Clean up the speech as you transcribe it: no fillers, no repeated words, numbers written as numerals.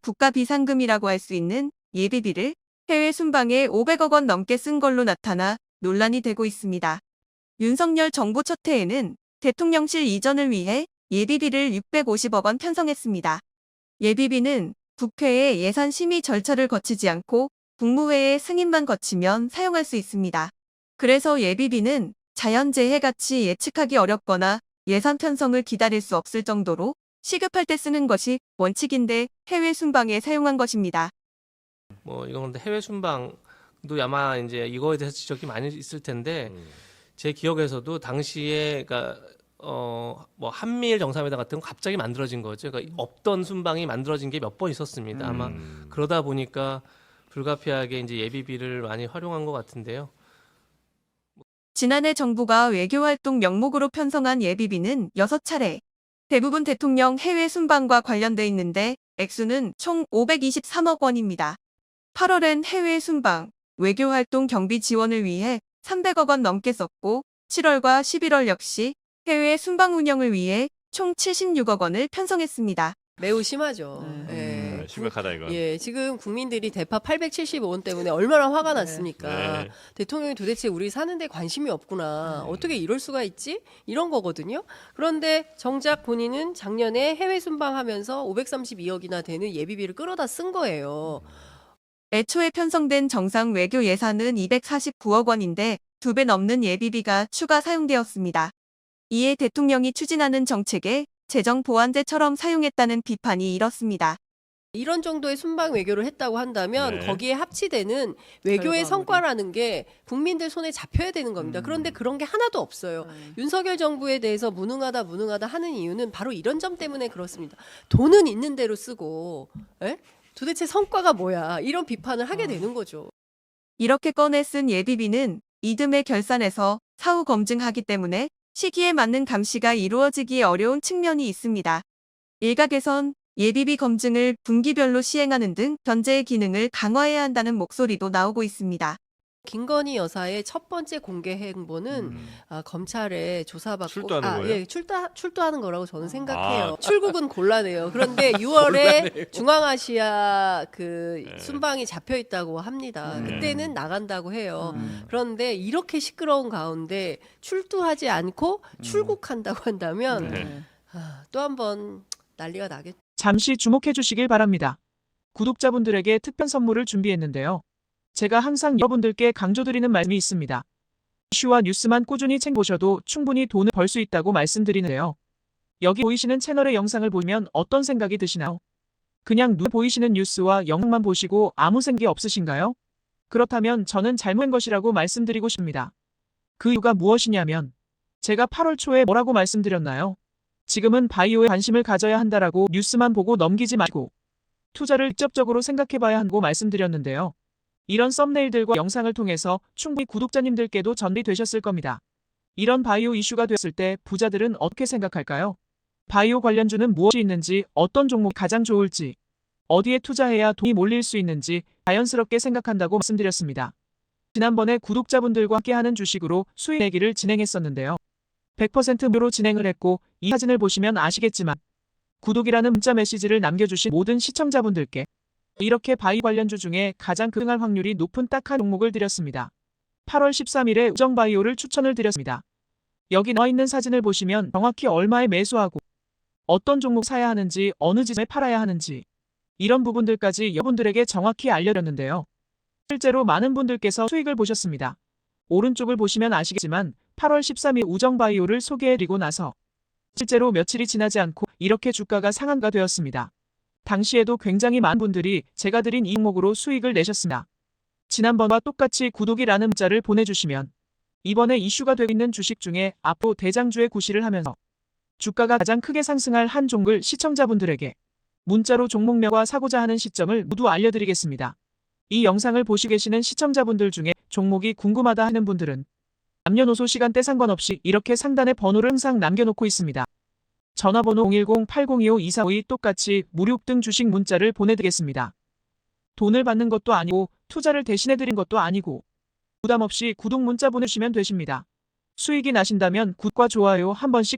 국가 비상금이라고 할 수 있는 예비비를 해외 순방에 500억 원 넘게 쓴 걸로 나타나 논란이 되고 있습니다. 윤석열 정부 첫 해에는 대통령실 이전을 위해 예비비를 650억 원 편성했습니다. 예비비는 국회의 예산 심의 절차를 거치지 않고 국무회의 승인만 거치면 사용할 수 있습니다. 그래서 예비비는 자연재해같이 예측하기 어렵거나 예산 편성을 기다릴 수 없을 정도로 시급할 때 쓰는 것이 원칙인데 해외 순방에 사용한 것입니다. 이건 근데 해외 순방도 아마 이제 이거에 대해서 지적이 많이 있을 텐데 제 기억에서도 당시에 그러니까 한미일 정상회담 같은 거 갑자기 만들어진 거죠. 그러니까 없던 순방이 만들어진 게 몇 번 있었습니다. 아마 그러다 보니까 불가피하게 이제 예비비를 많이 활용한 것 같은데요. 지난해 정부가 외교활동 명목으로 편성한 예비비는 6차례. 대부분 대통령 해외 순방과 관련돼 있는데 액수는 총 523억 원입니다. 8월엔 해외 순방, 외교활동 경비 지원을 위해 300억 원 넘게 썼고 7월과 11월 역시 해외 순방 운영을 위해 총 76억 원을 편성했습니다. 매우 심하죠. 네. 심각하다 이건. 예, 지금 국민들이 대파 875원 때문에 얼마나 화가 났습니까? 네. 대통령이 도대체 우리 사는데 관심이 없구나. 어떻게 이럴 수가 있지? 이런 거거든요. 그런데 정작 본인은 작년에 해외 순방하면서 532억이나 되는 예비비를 끌어다 쓴 거예요. 애초에 편성된 정상 외교 예산은 249억 원인데 2배 넘는 예비비가 추가 사용되었습니다. 이에 대통령이 추진하는 정책에 재정 보완제처럼 사용했다는 비판이 일었습니다. 이런 정도의 순방 외교를 했다고 한다면 네. 거기에 합치되는 외교의 결과물이. 성과라는 게 국민들 손에 잡혀야 되는 겁니다. 그런데 그런 게 하나도 없어요. 윤석열 정부에 대해서 무능하다 하는 이유는 바로 이런 점 때문에 그렇습니다. 돈은 있는 대로 쓰고 도대체 성과가 뭐야 이런 비판을 하게 되는 거죠. 이렇게 꺼내 쓴 예비비는 이듬해 결산해서 사후 검증하기 때문에 시기에 맞는 감시가 이루어지기 어려운 측면이 있습니다. 일각에선 예비비 검증을 분기별로 시행하는 등 견제의 기능을 강화해야 한다는 목소리도 나오고 있습니다. 김건희 여사의 첫 번째 공개 행보는 검찰에 조사받고 출두하는 거예요? 예, 출두하는 거라고 저는 생각해요. 아. 출국은 곤란해요. 그런데 6월에 중앙아시아 그 순방이 잡혀 있다고 합니다. 그때는 나간다고 해요. 그런데 이렇게 시끄러운 가운데 출두하지 않고 출국한다고 한다면 네. 또 한 번 난리가 나겠죠. 잠시 주목해 주시길 바랍니다. 구독자분들에게 특별 선물을 준비했는데요. 제가 항상 여러분들께 강조드리는 말씀이 있습니다. 이슈와 뉴스만 꾸준히 챙겨보셔도 충분히 돈을 벌 수 있다고 말씀드리는데요. 여기 보이시는 채널의 영상을 보면 어떤 생각이 드시나요? 그냥 눈에 보이시는 뉴스와 영상만 보시고 아무 생각이 없으신가요? 그렇다면 저는 잘못한 것이라고 말씀드리고 싶습니다. 그 이유가 무엇이냐면 제가 8월 초에 뭐라고 말씀드렸나요? 지금은 바이오에 관심을 가져야 한다라고 뉴스만 보고 넘기지 마시고 투자를 직접적으로 생각해봐야 한다고 말씀드렸는데요. 이런 썸네일들과 영상을 통해서 충분히 구독자님들께도 전달되셨을 겁니다. 이런 바이오 이슈가 됐을 때 부자들은 어떻게 생각할까요? 바이오 관련주는 무엇이 있는지, 어떤 종목이 가장 좋을지, 어디에 투자해야 돈이 몰릴 수 있는지 자연스럽게 생각한다고 말씀드렸습니다. 지난번에 구독자분들과 함께하는 주식으로 수익 내기를 진행했었는데요. 100% 무료로 진행을 했고 이 사진을 보시면 아시겠지만 구독이라는 문자 메시지를 남겨주신 모든 시청자분들께 이렇게 바이오 관련주 중에 가장 급등할 확률이 높은 딱 한 종목을 드렸습니다. 8월 13일에 우정바이오를 추천을 드렸습니다. 여기 나와 있는 사진을 보시면 정확히 얼마에 매수하고 어떤 종목 사야 하는지 어느 지점에 팔아야 하는지 이런 부분들까지 여러분들에게 정확히 알려드렸는데요. 실제로 많은 분들께서 수익을 보셨습니다. 오른쪽을 보시면 아시겠지만 8월 13일 우정바이오를 소개해드리고 나서 실제로 며칠이 지나지 않고 이렇게 주가가 상한가 되었습니다. 당시에도 굉장히 많은 분들이 제가 드린 이 종목으로 수익을 내셨습니다. 지난번과 똑같이 구독이라는 문자를 보내주시면 이번에 이슈가 되고 있는 주식 중에 앞으로 대장주의 구실을 하면서 주가가 가장 크게 상승할 한 종목을 시청자분들에게 문자로 종목명과 사고자 하는 시점을 모두 알려드리겠습니다. 이 영상을 보시고 계시는 시청자분들 중에 종목이 궁금하다 하는 분들은 남녀노소 시간대 상관없이 이렇게 상단에 번호를 항상 남겨놓고 있습니다. 전화번호 010-8025-2452 똑같이 무료 등 주식 문자를 보내드리겠습니다. 돈을 받는 것도 아니고 투자를 대신해드린 것도 아니고 부담 없이 구독 문자 보내주시면 되십니다. 수익이 나신다면 구독과 좋아요 한 번씩